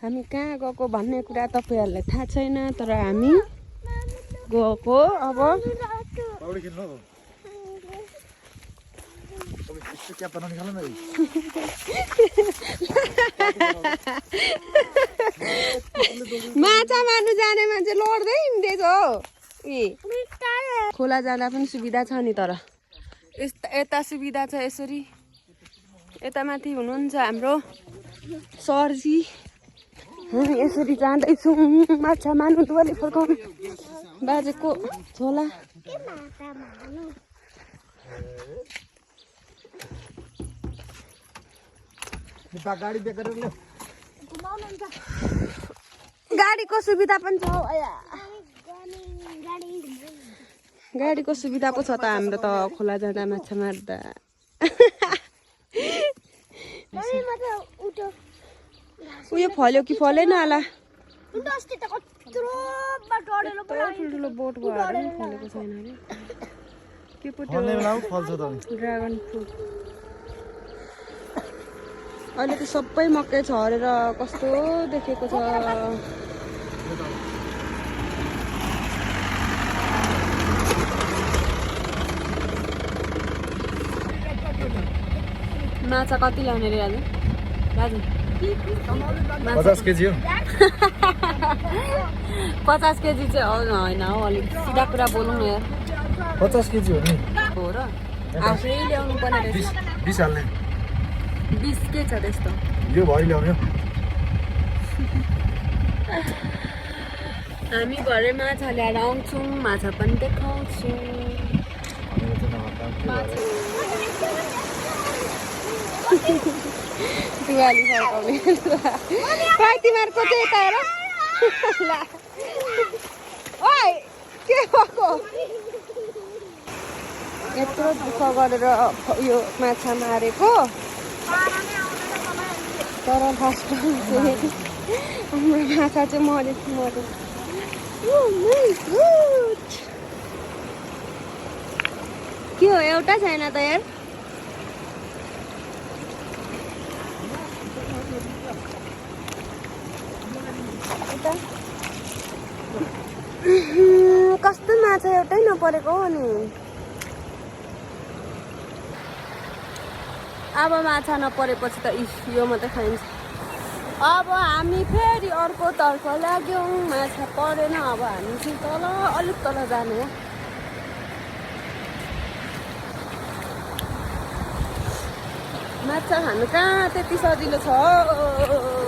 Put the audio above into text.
हामी कहाँ गएको भन्ने कुरा तपाईहरुलाई थाहा छैन तर हामी गएको अब माछा मार्नु जाने मान्छे लड्दै हिँड्दैछ हो खोला जाँदा पनि सुविधा छ नि तर यता सुविधा छ यसरी यता माथि हुनुहुन्छ हाम्रो सरजी हामी यसरी जाँदैछौँ माछा मार्नु दुवैले फर्काउनु बाजेको झोला गाडीको सुविधा पनि छ गाडीको सुविधा पो छ त हाम्रो त खोला जाँदा माछा मार्दा उयो फल्यो कि फलेन होला ठुल्ठुलो बोट भएर फलेको छैन अरे के पो ड्रागन फ्रुट अहिले त सबै मकै छरेर कस्तो देखेको छ माछा कति ल्याउने रे दाजु 50 केजी हो 50 केजी चाहिँ होइन हौ अलिक सिधा कुरा बोलौँ न यार 50 केजी हो नि हो र आफै ल्याउनु पर्ने रहेछ 20 हाल्ने 20 के छ त्यस्तो यो भरि ल्याउने हो हामी भरे माछा ल्याएर आउँछौँ माछा पनि देखाउँछौँ दिवाली फर्काउने खै तिमीहरूको चाहिँ यता हेर ओइ के भएको यत्रो दुःख गरेर यो माछा मारेको तर फर्स्ट हाम्रो माछा चाहिँ मर्यो के हो एउटा छैन त यार कस्तो माछा एउटै नपरेको हो नि अब माछा नपरेपछि त यो मात्रै खाइन्छ अब हामी फेरि अर्को तर्फ लाग्यौँ माछा परेन अब हामी चाहिँ तल अलिक तल जाने हो माछा खानु कहाँ त्यति सजिलो छ